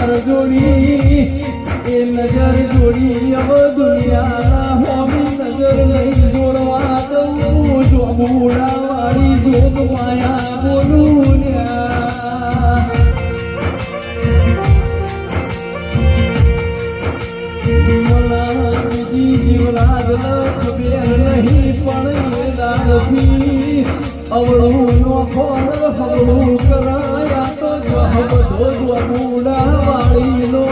જોડી એ નજર જોડી હવે દુનિયાના હોમી નજર નહીં જોડવા દઉં જો મૂળાવાળી જોગ માયા બોલું જીવરાજ નહીં પણ અવળું નો ફોન હવળું કરાયા તો બધો મૂડા વાળી નો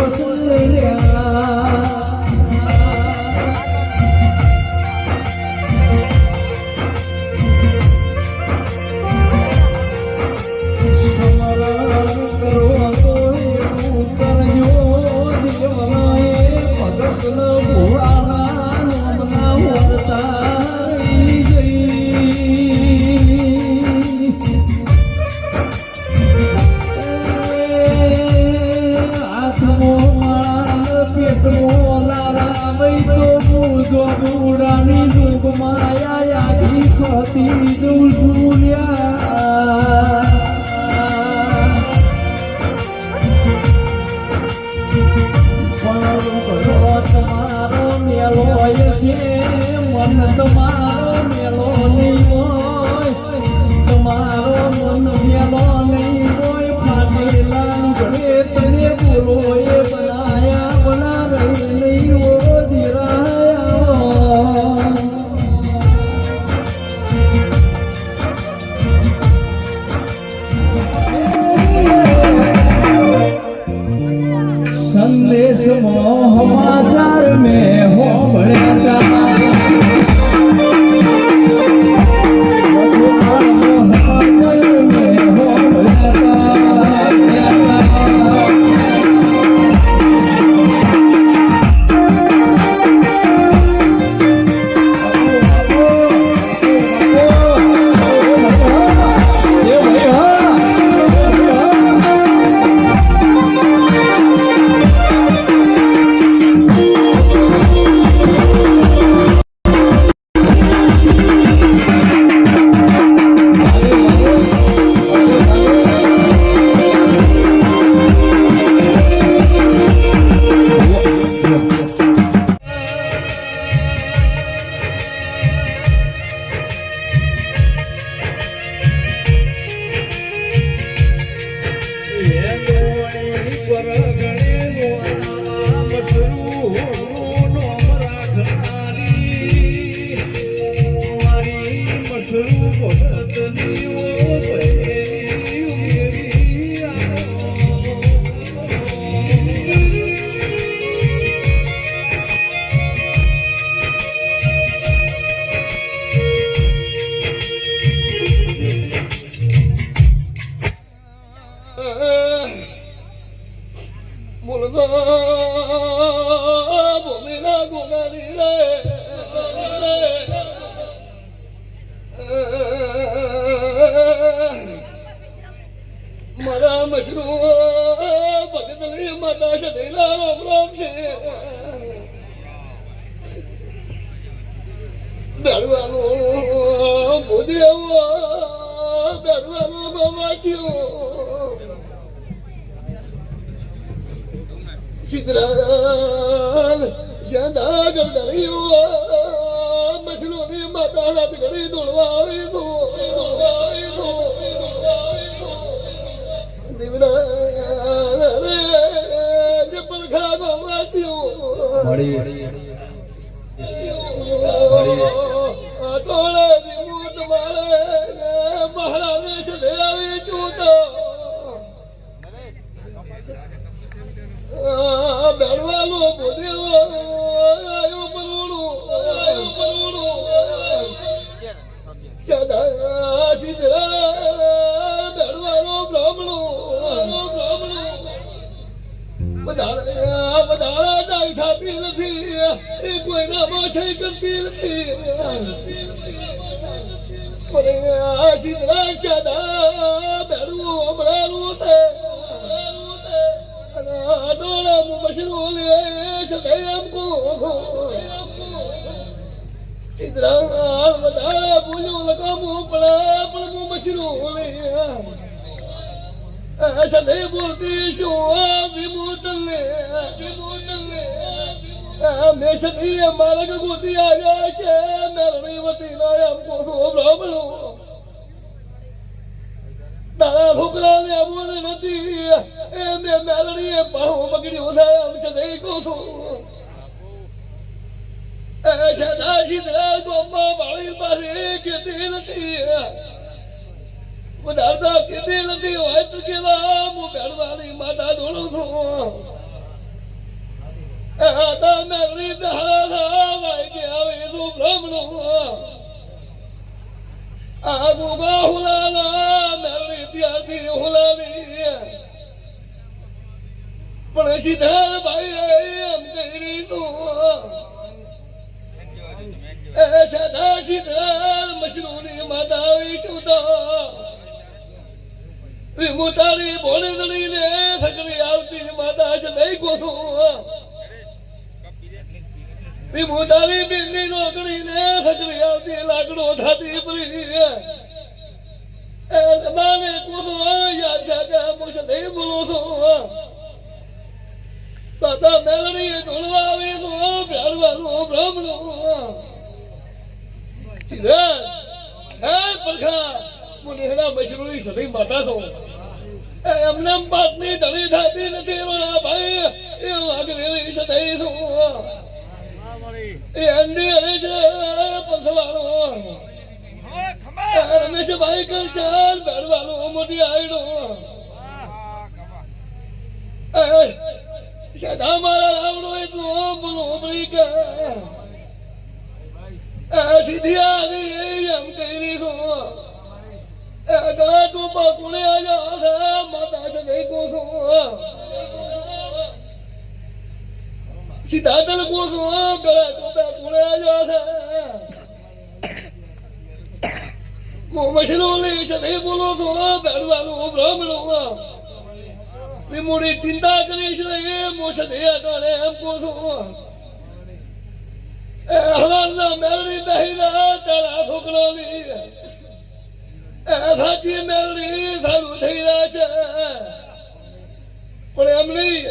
બુડાની દુઃખ માયા ખતી દઉં સુલ્યા તમારો મેલો છે મન તમારો મેલો નહીં હોય તમારો મન મેલો નહીં હોય ફાટેલા ઘરે તને બોલો એ બનાયા બનાવે નહીં હો ધીરાયા संदेश मोह समाचार में हो बड़ा મારા મશરૂ ભગતની માતા સદેલા રોમ રોમ છે બેડવાનો ભૂદેવો બેડવાનો બાવાસીઓ સિદ્ધરાજ જ્યાં ગરદરીઓ મશરૂની માતા રાત ઘડી દોડવા આવી તો વધારા ડાઈ થતી નથી એ કોઈના માછાઈ કરતી નથી સિદ્ધરાજ સાદા બેડવું હમણાં છે ડોળા મશરૂ લે સદૈવ કો સિદ્ધરાજ વધારા ભૂલ્યું લગામું પણ મશરૂ લે સદૈવ બોલતી શું વિમુત મેષથી માર્ગ ગોતી આવ્યા છે મેરણી વતીના એમ કોનો બ્રાહ્મણો તારા છોકરાને અમોદ નથી એ મેં મેરણીએ પાહો પકડ્યો થાય એમ છે દઈ કહું છું એ સદા સિદ્ધરાજ ગોમમાં વાળી પાસે કીધી નથી વધારતા કીધી નથી હોય તો કેવા હું બેડવાની માતા દોડું છું મેરણી બેહાડા ભાઈ કે આવે તો બ્રાહ્મણો આ ગોગા હુલાલા મેરણી ત્યારથી હુલાલી પણ સિદ્ધાર્થ ભાઈ એમ કરી એ સદા સિદ્ધાર્થ મશરૂની માતા વિશું તો વિમુતારી ભોળી દળીને થકરી આવતી માતા છે દઈ ગોથું વિમુતારી બિંદી નોકરીને થકરી આવતી લાકડો થતી પડી એ માને કોનો યાદ જાગે મુશ દઈ બોલું છું દાદા મેલડી ઢોળવા આવી તો ભેળવાનું બ્રાહ્મણો સીધા હે પરખા મુનેહડા મશરૂની સધી માતા તો એમને પાટની ધણી થતી નથી રોણા ભાઈ એ વાઘદેવી સધી તો એ અંડી હરે છે પંથવાળો રમેશભાઈ કરશાલ ભેળવાનું મોટી આયડો સદા મારા રાવણો એટલું બોલો ઉભરી કે સીધી આવી એમ કરી ગળા ટોપા કોણે આવ્યા માતા છે ગઈ કો છું સીધા તલ કો છું ગળા ટોપા કોણે આવ્યા છે મશીનો લઈ છે નહીં બોલો છો બેડવાનું બ્રાહ્મણો વિમુડી ચિંતા કરીશ ને એ મોસદ અટાણે એમ કો છું હવારના મેળડી દહીના તારા છોકરાની સાચી મેળડી સારું થઈ રહ્યા છે પણ એમ નહીં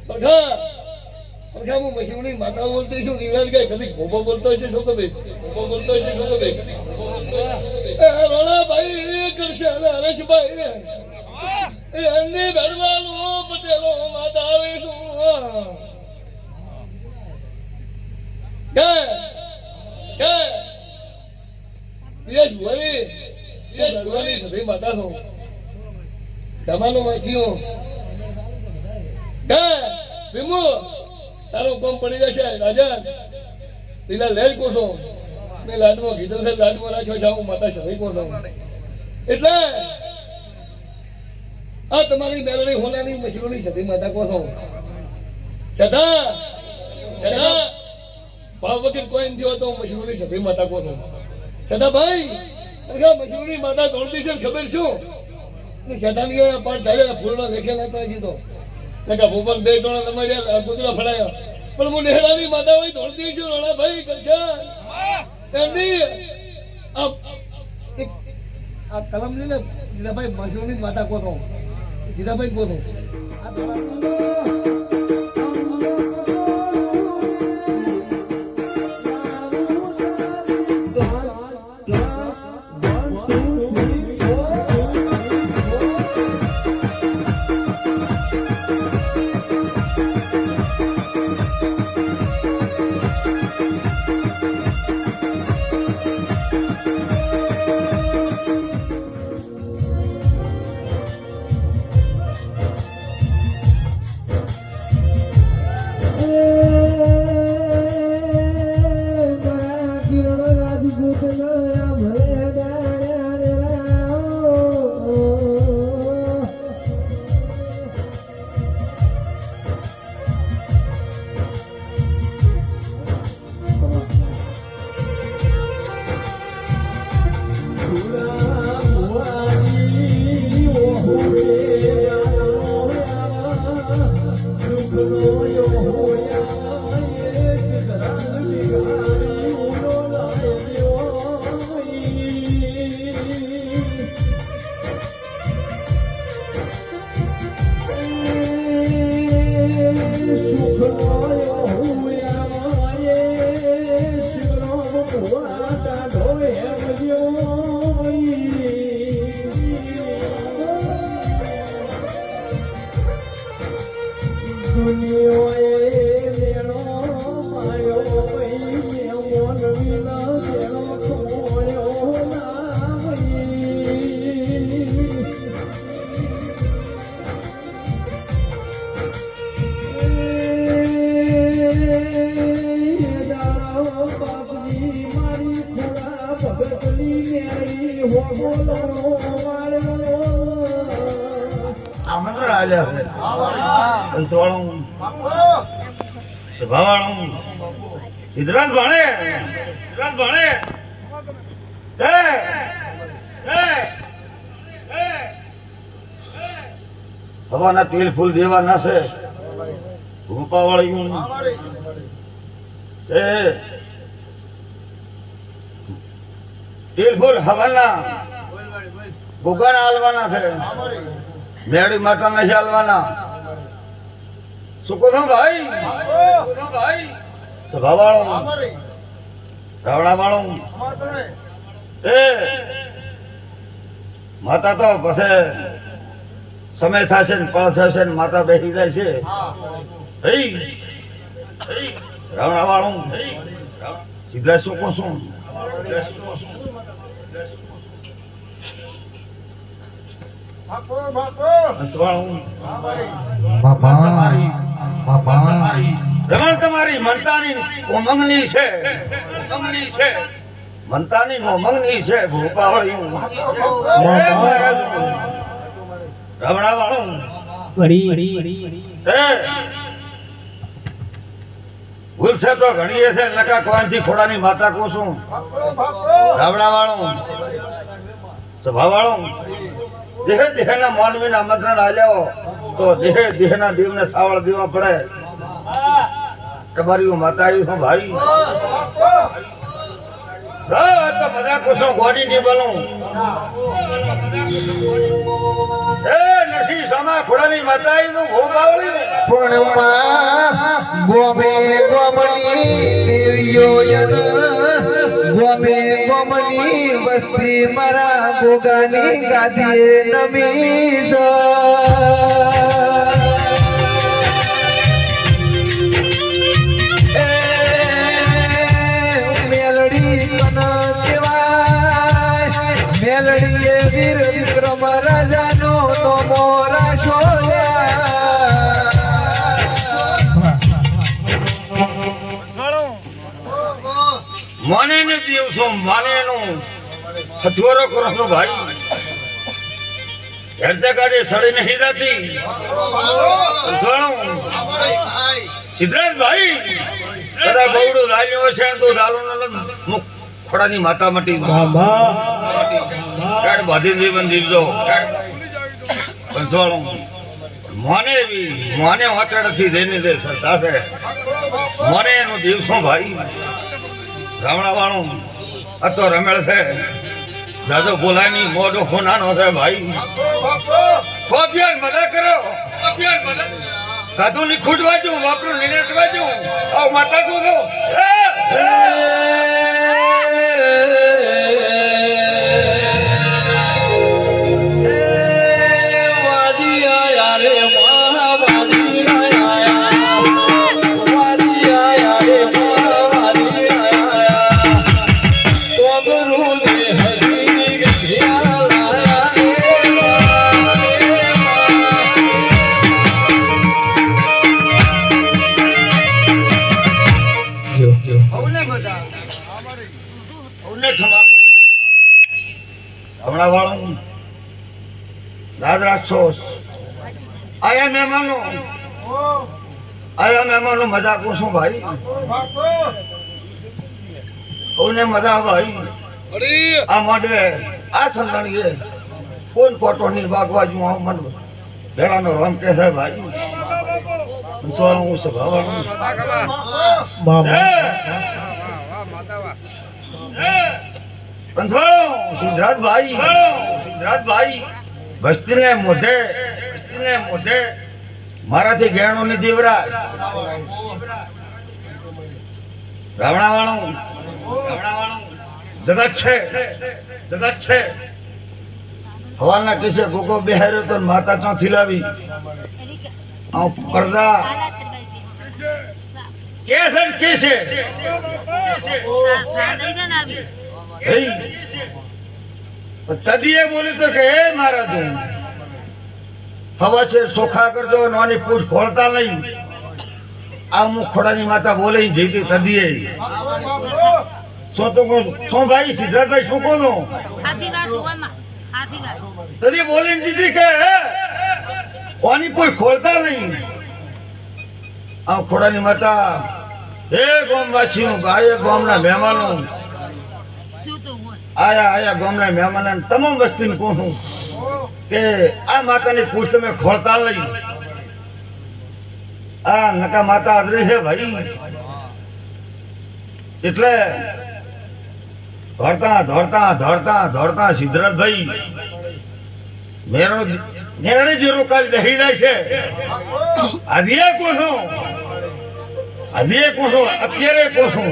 પડખા હું મશીની માતા બોલતી છું નિરાજ કઈ કદી ગોપો બોલતો હશે શું કદી ગોપો બોલતો હશે શું કદી રોણાભાઈ કરશે અને હરેશભાઈ એમને ભેળવાનું પટેલો માતા આવીશું માતા છો તમારો વાસીઓ વિમુ તારો કોમ પડી જશે રાજા પેલા લેડ કોસો મેં લાડમાં કીધું છે લાડમાં નાખ્યો છે હું માતા છે કોસો એટલે આ તમારી મેલડી હોનાની મશીનોની સભી માતા કોસો સદા સદા ભાવ વગર કોઈ દિયો તો મશીનોની સભી માતા કોસો સદા ભાઈ મશીનોની માતા દોડતી છે ખબર શું સદાની પણ ધારે ફૂલના લેખેલા હતા જીતો ભૂપન બે ટોણા તમારે કૂતરા ફડાયા પણ હું નેહડાની માતા હોય દોડતી છું રાણા ભાઈ કરશે એમની આ કલમ છે ને સીધાભાઈ મશરૂની માતા કોતો સીધાભાઈ કોતો સુખ દુનિયાએ મેળો માયો ભાઈ મોન વિના મેળો ખોયો ના બાપની મારી ખોડા ભગતની મેળી હો બોલો મારો આમંત્રણ આલ્યા છે પંચવાળું સભાવાળું સિદ્ધરાજ ભાણે હવાના તેલ ફૂલ દેવાના છે રૂપાવાળી તેલ ફૂલ હવાના ભૂગાના હાલવાના છે મેળી માતા નથી હાલવાના શું કહો છો ભાઈ સભાવાળો રાવણાવાળો માતા તો પછી સમય થશે ને પળ થશે ને માતા બેસી જાય છે રાવણાવાળો સિદ્ધરાજ શું કહો છું રમણ તમારી મનતાની ઉમંગની છે મનતાની ઉમંગની છે ભૂપાવાળું રમણાવાળું ભૂલ છે તો ઘણીએ છે નકા કોઈથી ખોડાની માતા કોશું રાવણાવાળું સભાવાળું દેહ દેહના માનવીના આમંત્રણ આલ્યો તો દેહના દેવને સાવળ દેવા પડે તમારી માતા આવી છું ભાઈ તો બધા કુશો ગોડી ની બોલું નરસિંહ સામા ખોડાની માતા આવી તું ભૂ બાવળી પૂર્ણમાં ગોમે ગોમની દેવીઓયન ગોમે ગોમની વસ્તી મારા ગોગાની ગાદીએ નમી મેલડી કના કેવાય મેલડીએ વીર વિક્રમ રાજાનો તો મોરા માને ને દિવસો માને નું હથિયારો કરો છો ભાઈ હેરતે ગાડી સડી નહીં જતી સિદ્ધરાજ ભાઈ કદા બહુડું લાલ્યો છે તો દાલો મુખ ખોડાની માતા મટી કાડ બાધી જીવન દીવજો પંચવાળું મોને વાચડથી જઈને દે સાથે મોને એનું દિવસો ભાઈ રાવણાવાળું આ તો રમેળ છે જાજો બોલાની મોઢો ખોનાનો છે ભાઈ કોપિયાર મદદ કરો સાધુ ની ખૂટ વાજુ વાપરું નિનેટ વાજુ આવ માતા કો દો હમણાં રાજ રાખશો આયા મહેમાનો મજા પૂછું ભાઈ કોને મજા ભાઈ આ મોઢે આ સંતાણીએ કોઈ કોટો ની બાગવાજુ મન ભેળાનો રમ કે છે ભાઈ હું સ્વભાવનું પંથવાળો સિદ્ધરાજભાઈ વસ્તીને મોઢે મારાથી ગેણો ની દેવરા રાવણાવાળું જગત છે હવાના કિસે ગોગો બેહાર્યો તો માતા ચોથી લાવી આ પડદા કે છે તદીએ બોલી તો કે હે મારા તું હવા છે સોખા કરજો નાની પૂછ ખોલતા નહીં આ હું ખોડાની માતા બોલે જઈતી તદીએ શું તો શું ભાઈ સિદ્ધાર્થભાઈ શું કોનો તદી બોલીને દીધી કે ઓની કોઈ ખોલતા નહીં આ ખોડાની માતા હે ગામવાસીઓ ગાય ગામના મહેમાનો આયા ગામના મહેમાનો તમામ વસ્તીને કહું છું કે આ માતાની પૂછ તમે ખોલતા નહીં આ નકા માતા આદરી છે ભાઈ એટલે ધોડતા સિદ્ધરાજભાઈ મેરણી જીરો કાલ બેસી જાય છે હજીએ કોશો અત્યારે કોશો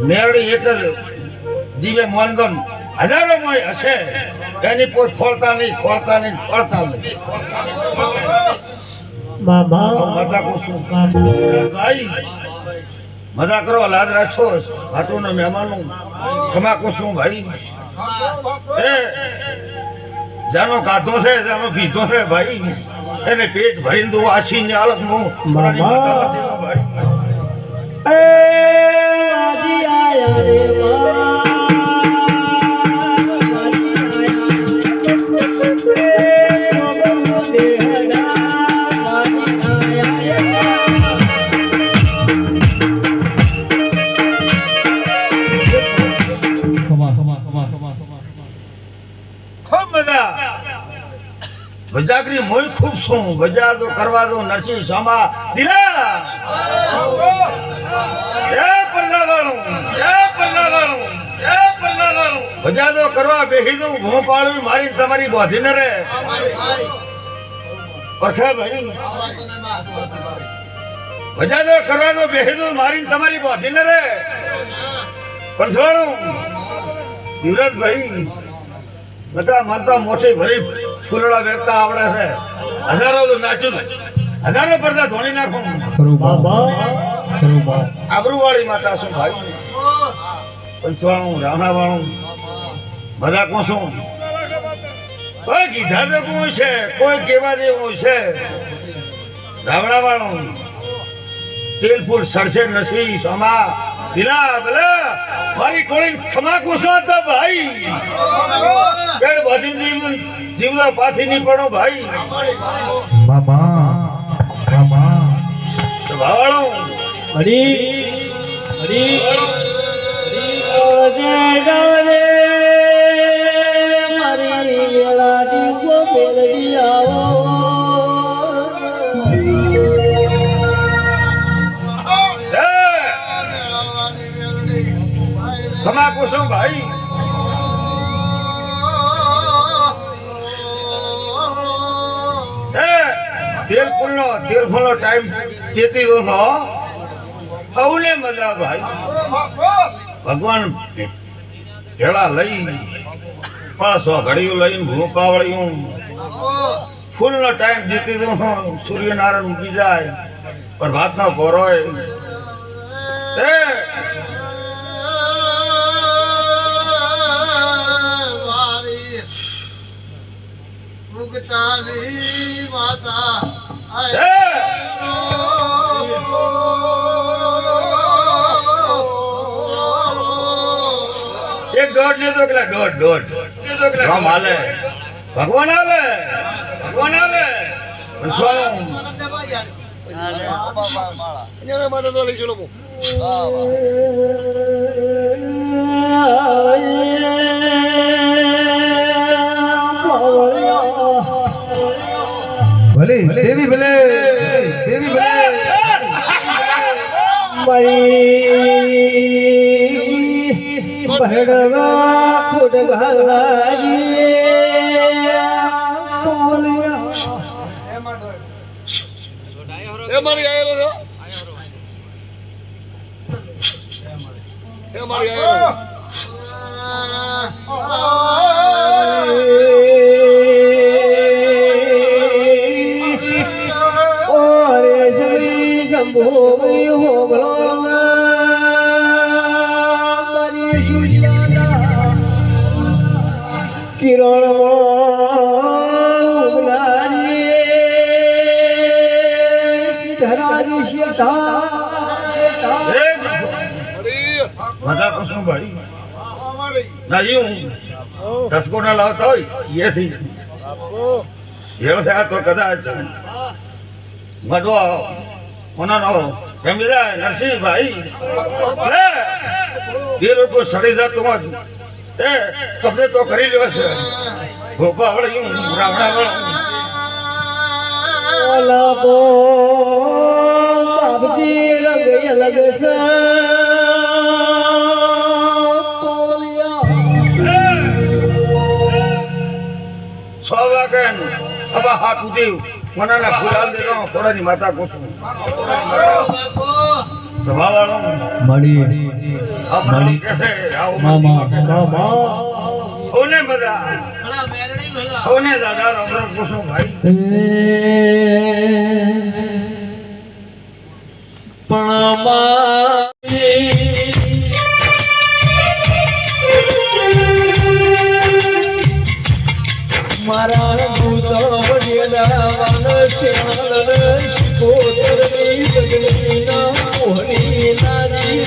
મેરણી એક જ જીવે મોનગન હજારો માં હશે એની પોત ખોલતા નહીં મજા કોશું ભાઈ મજા કરો લાજ રાખો ભાટુ ને મહેમાનો ખમા કોશું ભાઈ જાનો કાઢો છે જાનો પીધો છે ભાઈ એને પેટ ભરીને દો આશીને હાલત નું ભાઈ વજાગરી મોય ખૂબ છું વજા તો કરવા દો નરસિંહ સામા દિલા એ પલ્લાવાળું વજા તો કરવા બેહી દઉં ભૂ પાડું મારી તમારી બોધી ને રે પરખે ભાઈ વજા તો કરવા દો બેહી દઉં મારી તમારી બોધી ને રે પંચવાળું યુવરાજભાઈ બધા માનતા મોટી ભરી ફૂલડા વેચતા આવડે છે હજારો તો નાચું હજારો પડતા ધોણી નાખું આબરૂવાળી માતા શું ભાઈ પંચવાળું રાણાવાળું બધા કોશું કોઈ કીધા તો કોઈ છે કોઈ કેવા જેવું છે રાવણાવાળું તેલ ફૂલ સડશે નથી સમા દિલા ભલે મારી કોળી ખમા કોશો હતા ભાઈ પેડ બધી જીવલા પાથી ની પડો ભાઈ ભાવાળો ખમા કોશો ભાઈ તેલ ફૂલનો ટાઈમ દેતી દો હવને મજા ભાઈ ભગવાન ભેળા લઈ 500 ઘડીઓ લઈને ભૂ પાવળ્યું ફૂલનો ટાઈમ દેતી દો સૂર્યનારાયણ ઉગી જાય પ્રભાતનો પરોય માતા એક દોઢ ને તો કેટલા દોઢ રામ હાલે ભગવાન હાલે માટે તો લઈ ચલો ભલે દેવી ભલે ભડવા ખુદ ઘાલાજી એ મારી આયેલો છો એ મારી આયેલો સંભોવી હોબળો મારી સુશાલા કિરણમાં ઉગલારી ધરારી શેઠા મજા કશું ભાઈ ના હું દસકો ના લાવતા હોય એ થી એવો થયા તો કદાચ મડવો ઓનાનો ગંભીરા નરસિંહભાઈ એ લોકો સડી જતું હોત એ કબજે તો કરી લ્યો છે ગોપા વળ્યું રાવણા ઓલા બો બાપજી રંગ અલગ છે છ વાગે સવા હાથ સુધી મનાના ફૂલાલ દેતો થોડાની માતા કોશું સભા વાળો મળી મામા ઓને બધા ઓને દાદા રામ કોશું ભાઈ પણ મારા ભૂત વડિયાના શ્યાલ શિકોતરની બગલીના મોહની નાની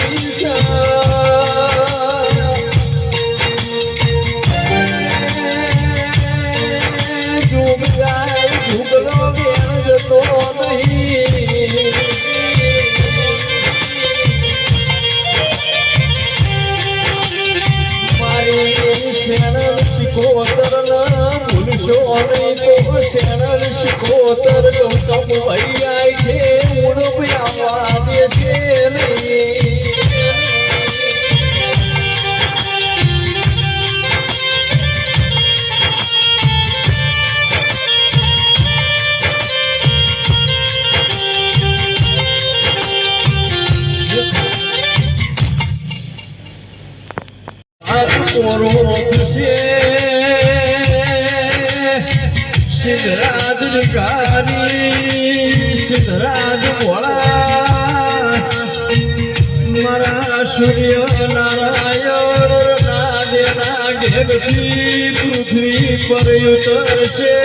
જુગ જાય જુગલો વેણ જતો નહીં મારી શેણ શિકોતરના ભૂલશો નહીં તો શેણ શિકોતર ગૌતમ ભૈયા છે ઉણ આવવા દેશે નહીં સિદ્ધરાજ સિદ્ધરાજ ભોળા મારા સૂર્ય નારાયણ નાદેના ઘેરથી પૃથ્વી પર ઉતરશે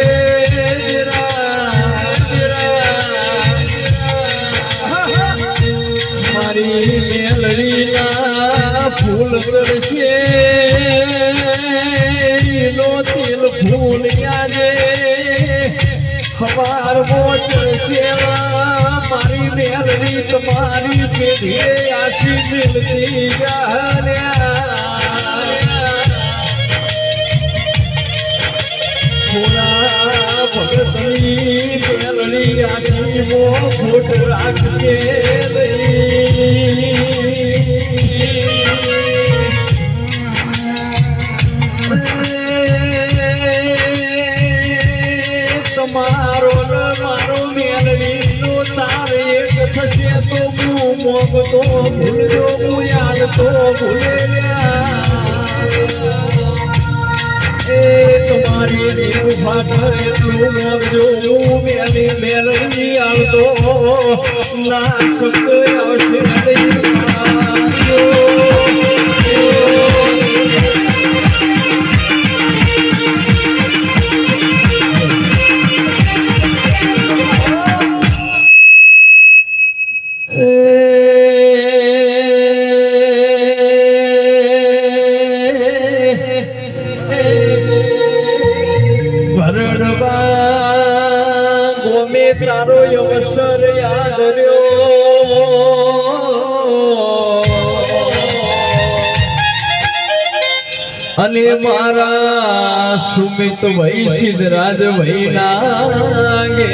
મારી મેલડીના ફૂલ કરશે નો તિલ ફૂલ યાદે હવાર મોચશે મારી મેલડી તમારી પેઢીએ આશી મિલતી ભોળા ભગતની મેલડી આશી મો ફૂટ રાખશે તમારો મારો મેલડીનો તાર એક થશે તો હું મોગતો ભૂલજો હું યાદ તો ભૂલે એ તમારી દેવ ફાટે તું મોગજો હું મેલડી આવતો ના શબ્દ આવશે તારો અવસર યાદ અને મારા સુમિત ભાઈ સિદ્ધરાજ ભાઈ લાગે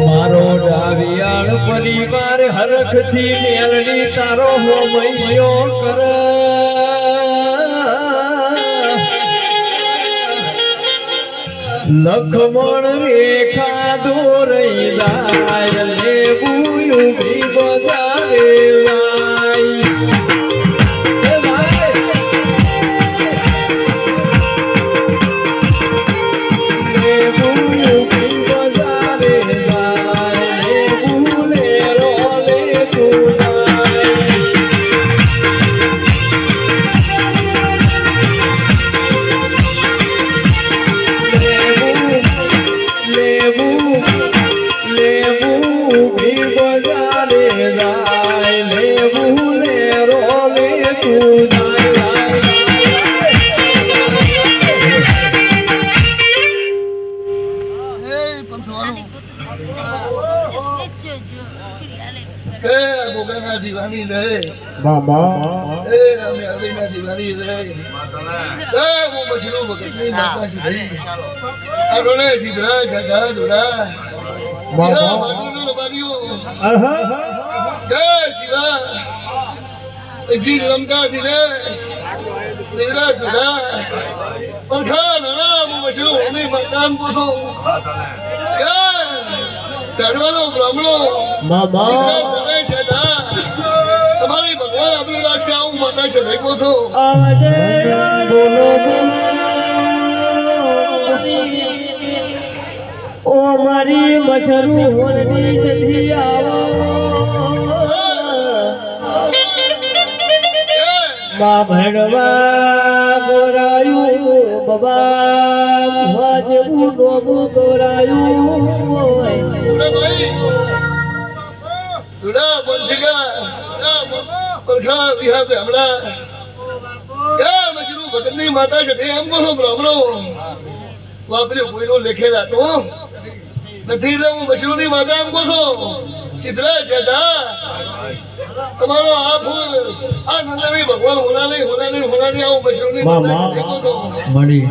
મારો ડાવિયાળ પરિવાર હરખથી મેલડી તારો હોમૈયો કર લખમણ રેખા દોરઈ લાય લેવું બી બજારે લાય લેવું ના દીવાની રે બાબા એ રામે આવી ના દીવાની રે એ હું મશરૂ ભગતની માતા સીધી આ રોણે સીધરા સદા દુરા બાબા માતુનો બારીઓ જય શિવા જી રમતા દીને દેવરા દુરા પરખા ના હું મશરૂ ની માતા પૂછો જય ચડવાનો બ્રાહ્મણો બાબા તમારી ભગવાન આપણી રાખશે હું માતા છે નહીં બોલો બોલો ઓ મારી મશરૂ હોલની સધી આવો મા ભણવા ગોરાયું બાબા વાજવું ડોબું ગોરાયું દુડા બોલશેગા પરખા વિહાબે હમણાં ક્યાં મશરૂ ભગતની માતા છે તે એમ બોલો બ્રાહ્મણો વાપર્યો કોઈનો લેખેલા તો નથી રે હું મશરૂની માતા એમ બોલો સિદ્ધરા છે તમારો આ ફૂલ આ નંદની ભગવાન હોનાની આવું મશરૂની માતા છે બોલો મળી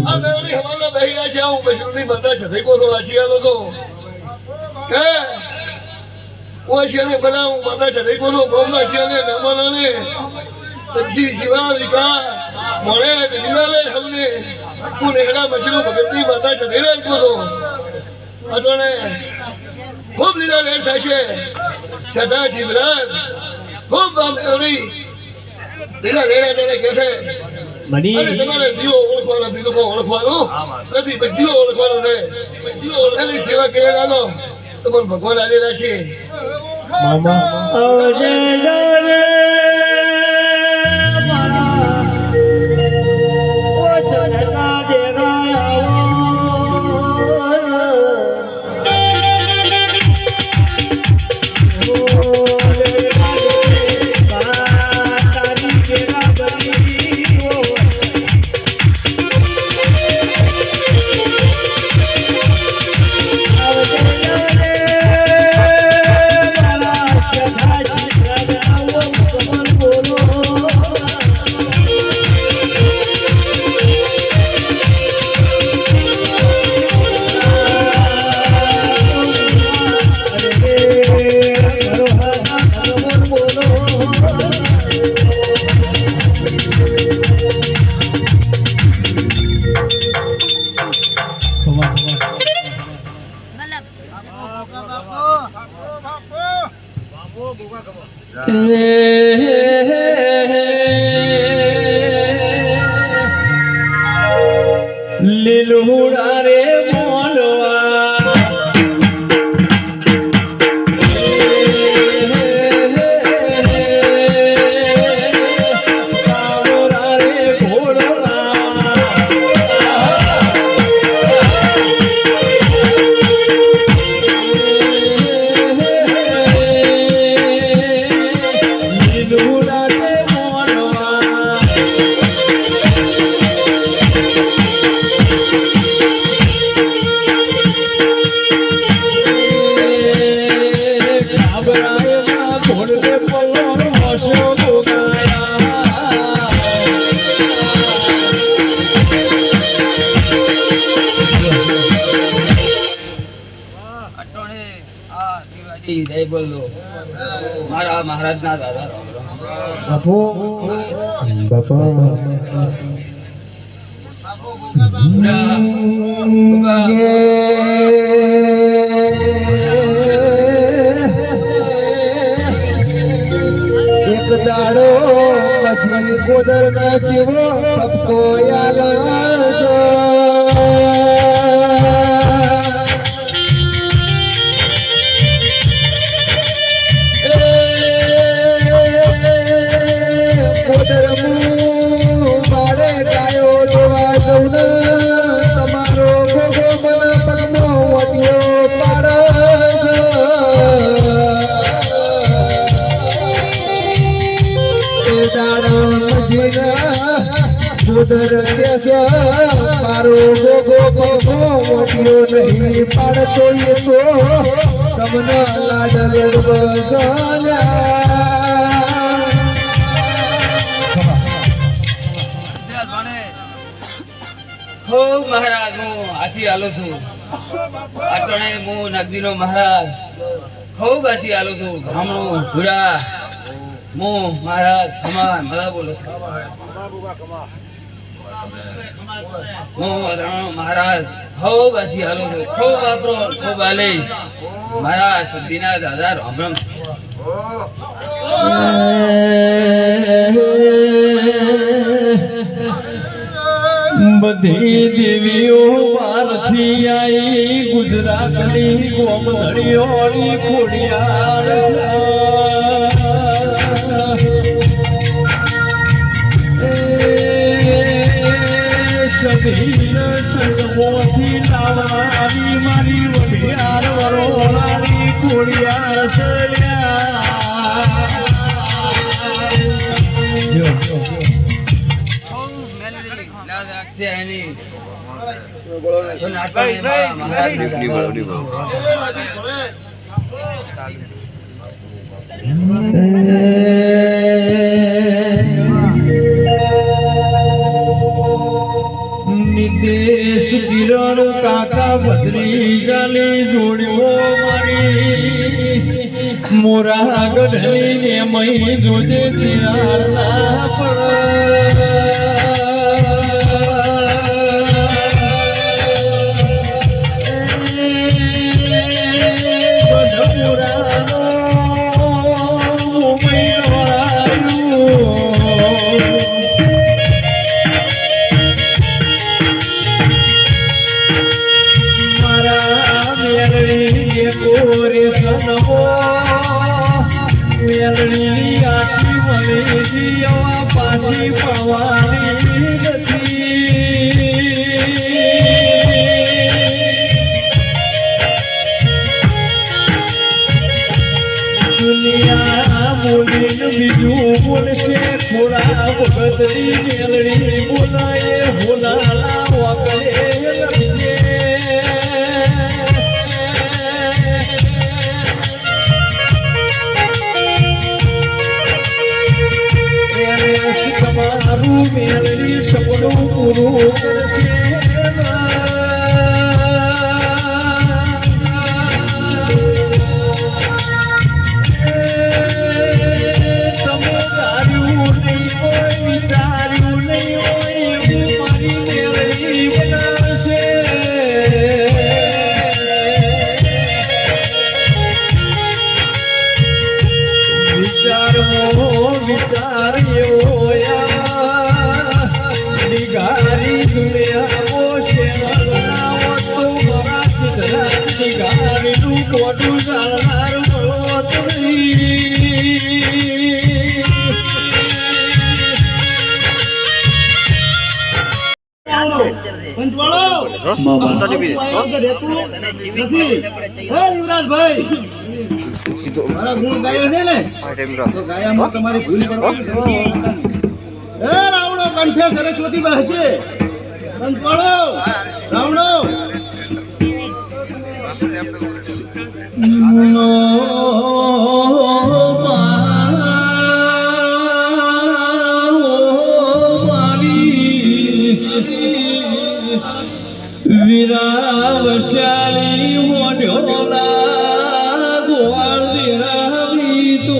આ મેળવી હવાલા બહેરા છે આવું મશરૂની માતા છે બોલો આશિયાનો તો કે ઓશિયાને બધા હું માતા છે બોલો ગોમવાશિયાને મહેમાનોને પછી શિવા વિકા મળે દિલાલે હમને હું નેહડા મશરૂ ભગતની માતા છે ધીરે બોલો અટોને ખૂબ લીલા લેટ થશે સદા સિદ્ધરાજ ખૂબ આમ એવડી લીલા લેડા જોડે કે છે અને તમારે દીવો ઓળખવાનો બીજું કોઈ ઓળખવાનું નથી પછી દીવો ઓળખવાનો રહે દીવો ઓળખાની સેવા કરે દાદો તમારે ભગવાન આજે રાખીએ લીલુડા રે મોલવા કાળોરા રે ઘોડવા લીલુડા રે મોલવા જય બોલો મારા મહારાજ ના દાદા બાપુ એક દાડો પછી ગોદર ના જીવો તપકો તમારો ભોગો મને પગનો વટ્યો પાડ દાડો જીરા ગોદર કે મારો ગોગો પગો મોટ્યો નહીં પાડતો એ તો તમને લાડલ હો મહારાજ હું હાસી આલો છું અટણે હું નગદીનો મહારાજ ખૂબ હાસી આલો છું ગામણું ભૂરા હું મહારાજ ખમા મરા બોલો હું અટણો મહારાજ ખૂબ હાસી આલો છું ખૂબ વાપરો ખૂબ આલીશ મહારાજ સદીના દાદા રામ રામ બધી દેવીઓ વારથી આઈ ગુજરાતની ગોમધણીઓની ખોડિયાર સભીર સંગમોથી લાવવાની મારી વઢિયાર વરોળાની ખોડિયાર નિદેશ કિરણ કાકા બદરી જાલી જોડ્યો મારી મોરા ગઢલી ને મહી જોજે ત્યાર ના પડ મેલડી આશી મલેજી પાછી પવાની નથી દુનિયા બોલીને બીજું બોલશે થોડા વખતની મેલડી બોલાય ભોલાલા વગડે લખશે તમારું મેળવી સપનું પૂરું કરશે તમે ધાર્યું નહીં હોય વિચાર્યું નહીં હોય એવું મારી મેળવી બનાવશે વિચાર એવો ગારી દુનિયા તો મારા સિદ્ધાંતની ગારીનું મોટું જાણનાર મળત મારા ગુણ ગાયા છે ને તો ગાયામાં તમારી ભૂલ કરવાની હે રાવણો કંઠે સરસ્વતી બહશે પંચવાળો રાવણો વીરાવશાલી મોઢોલા ગોવાળ દેરાવી તો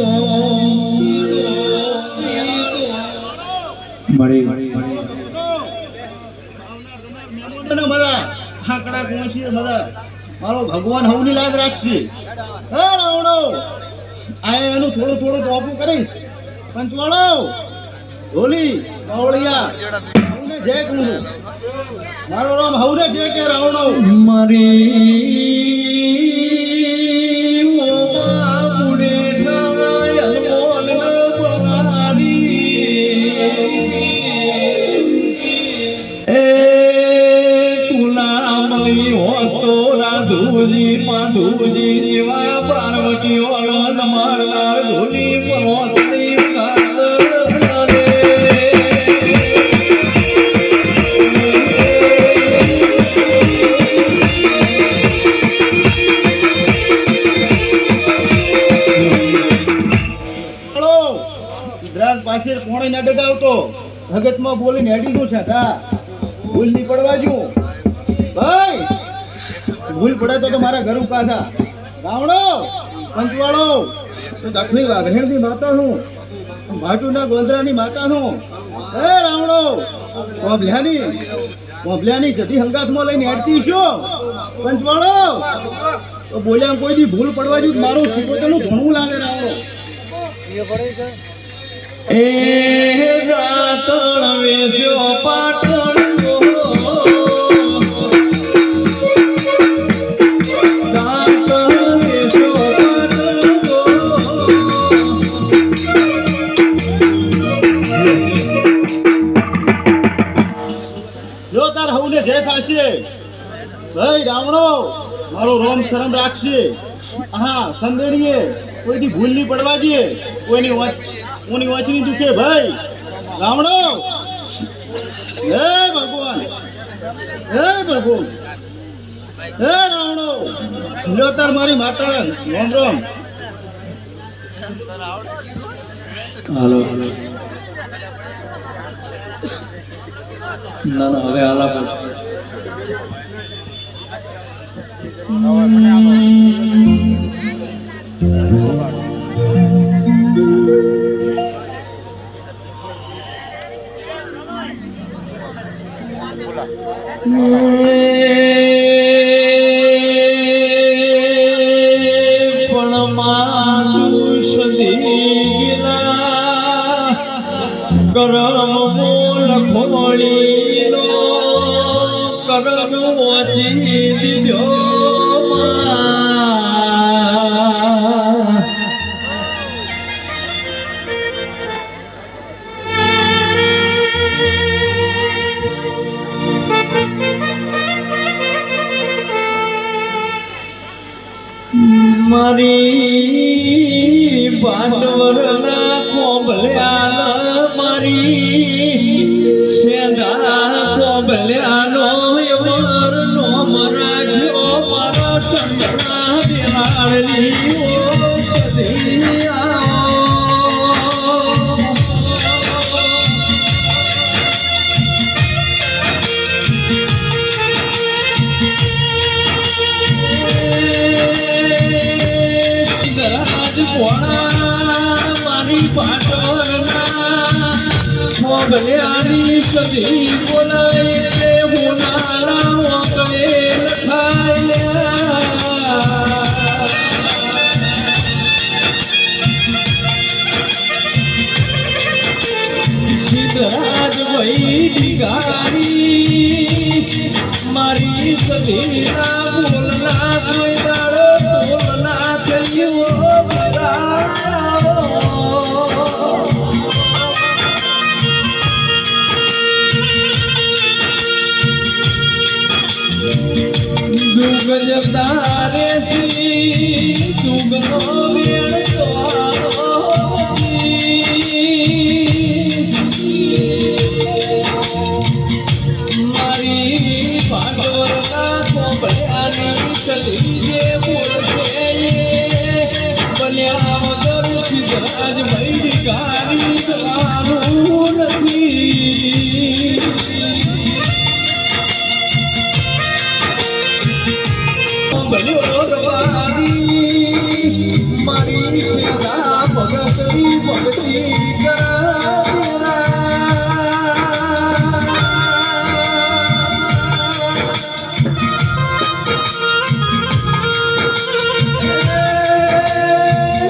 મળી આંકડા કોશી મારો ભગવાન હવની લાજ રાખશે હે રાવણો આ એનું થોડું થોડું ટોપું કરીશ પંચવાળો ઢોલી બાવળિયા હવને જય કહું મારો રામ હવને જય કે રાવણો મારી માધુજી જેવા પાર્વતી ઓળન મારનાર ધોલી પર્વતની ભગતમાં બોલીને હેડી દઉં છે તા ભૂલ નહીં પડવા જો ભાઈ ભૂલ પડે તો મારા ઘર પાછા રાવણો પંચવાળો તો દક્ષિણી વાઘરેણની માતા છું ભાટુના ગોંદરાની માતા છું હે રાવણો કોબલ્યાની સતી હંગાથમાં લઈને હેડતી છું પંચવાળો તો બોલ્યા કોઈ દી ભૂલ પડવા જો મારું શીખોતરનું ઘણું લાગે રાવણો એ રાતણ વેશ્યો પાટણ જો તાર હવને જે થાશે ભાઈ રાવણો મારો રોમ શરમ રાખશે હા સંદેડીએ કોઈથી ભૂલ નહીં પડવા દે કોઈની વાંચની દુખે ભાઈ રાવણો હે ભગવાન હે પ્રભુ હે રાવણો લ્યો તાર મારી માતા રોમ રોમ હાલો ના ના હવે હાલા પડશે પણ માતું સદીના કરમ બોલ ખોળીનો કરમ ઓછી દીધો મારી બાંડવરના કોબલ્યા મારી સેંધા કોબલ્યાનો યવર નોમ રાખ્યો મારો સંગના બિહારની ઓ સદિયા મારી પાટણના મોગલ્યાની સદી બોલાય હોનારા મોગલે લખાયા સિદ્ધરાજ વૈદી ગારી મારી સદીના બોલના કોઈ દાડો બોલના થયો જગદારે શ્રી દુગનો વેળ મારી ભાડોરના કોબલ્યાની સદી જે બોલશે બન્યા વગર સિદ્ધરાજ વૈદી ગારી જવાનું નથી મારી સેવા ભગતની ભક્તિ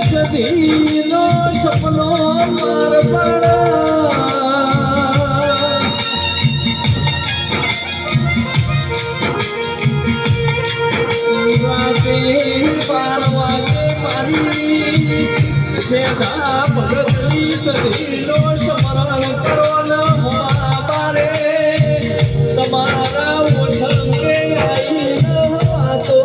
સદીનો સપનો માર સેવા ભગતની સદીનો સ્મરણ કરો મારે તમારા ઓછંગે આઈ તો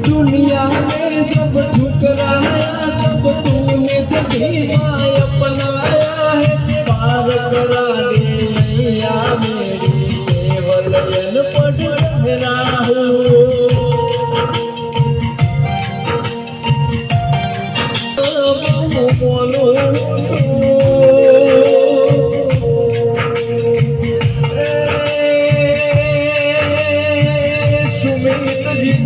दुनिया में जब ठुकराया तब तूने सभी माय अपनाया है पार करा दे नैया मेरी केवल जन पट रहा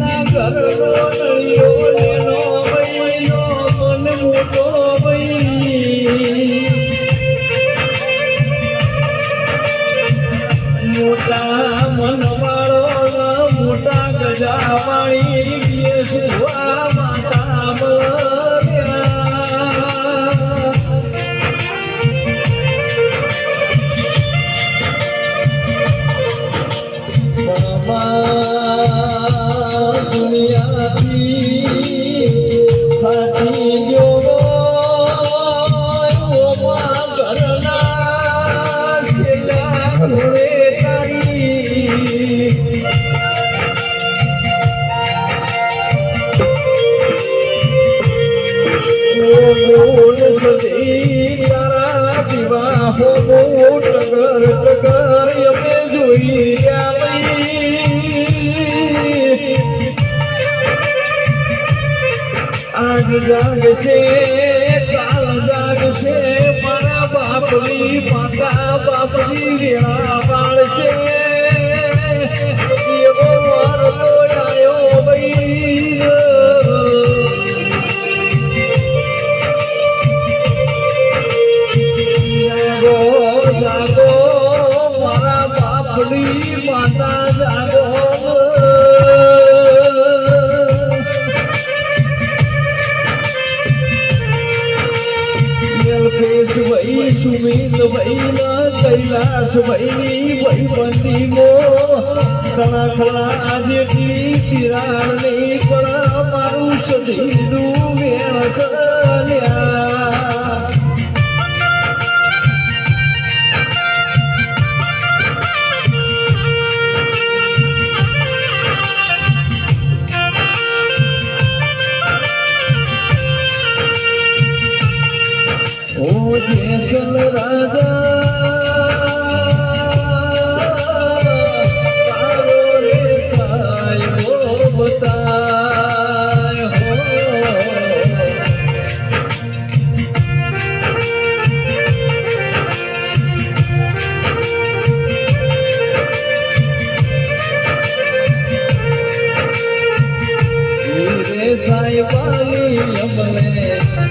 એના ઘરનો નળિયો લેનો ભાઈનો મન મોટો ભાઈ મોટા મનવાળો મોટા ગજાવાળી યેસુઆ માતા આજ જાગશે કાલ જાગશે મારા બાપની માતા બાપની વેળા પાડશે એવો વાર તો આવ્યો ભાઈ જાગો મારા બાપની માતા જાગો ભાઈ સુમિત ભાઈ ના કૈલાસ ભાઈ ભાઈ બંદી મો ખણા ખણા જેટલી તિરાડ નહીં પણ મારું સધીનું વેણસલ્યા ઓ જેસલ રાજા તારો રે સાયો બતાય હો રે સાહેબાની અમને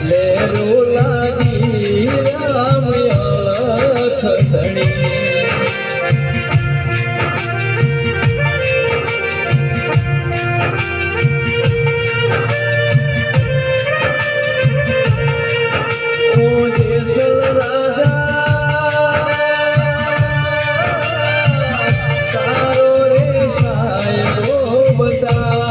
લેરો લાગી રામ ખડણી ઓ જેસલ રાજા તારો રે સાહેબો બતાય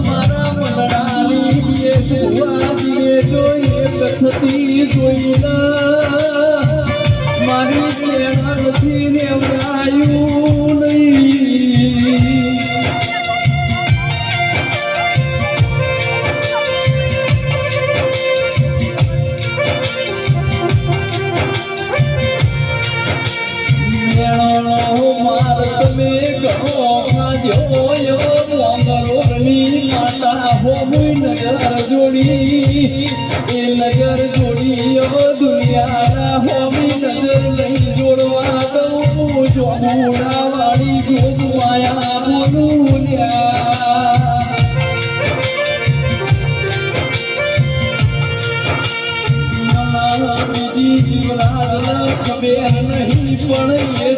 મારા મંડળાની જોઈએ જોઈના મારી શેરથી નેવરાયું નહીં નજર જોડી એ નજર જોડી દુનિયાના હોમી નજર નહીં જોડવા દઉં જોગુડા વાળી જોગવાયા બોલું બીજી જીવરાજ ખબર નહીં પણ એ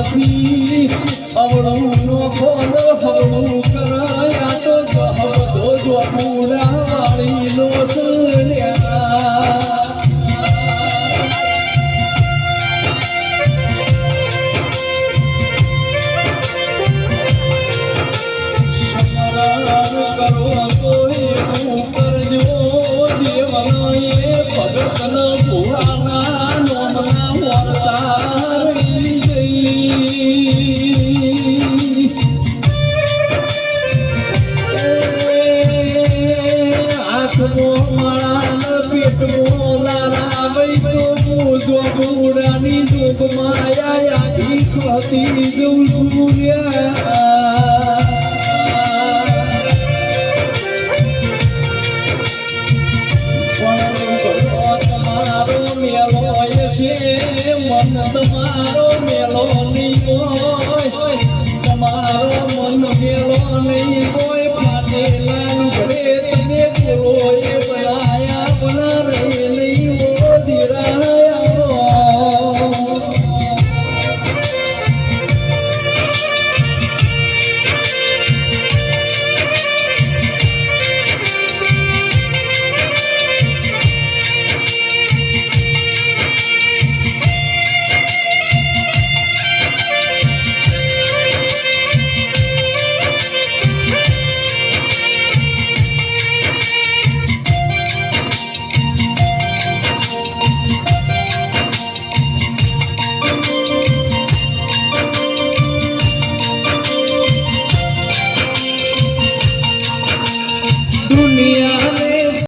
નથી અવળું નો ફોન હવળું કરાયા તો જહબધો જોગુડા વાળી નો સલ્યા જોગુડાની જોગ માયા ખતી જઉં સૂર્યા તમારો મેલો છે મન તમારો મેલો નહીં હોય તમારો મન મેલો નહીં હોય ફાટેલા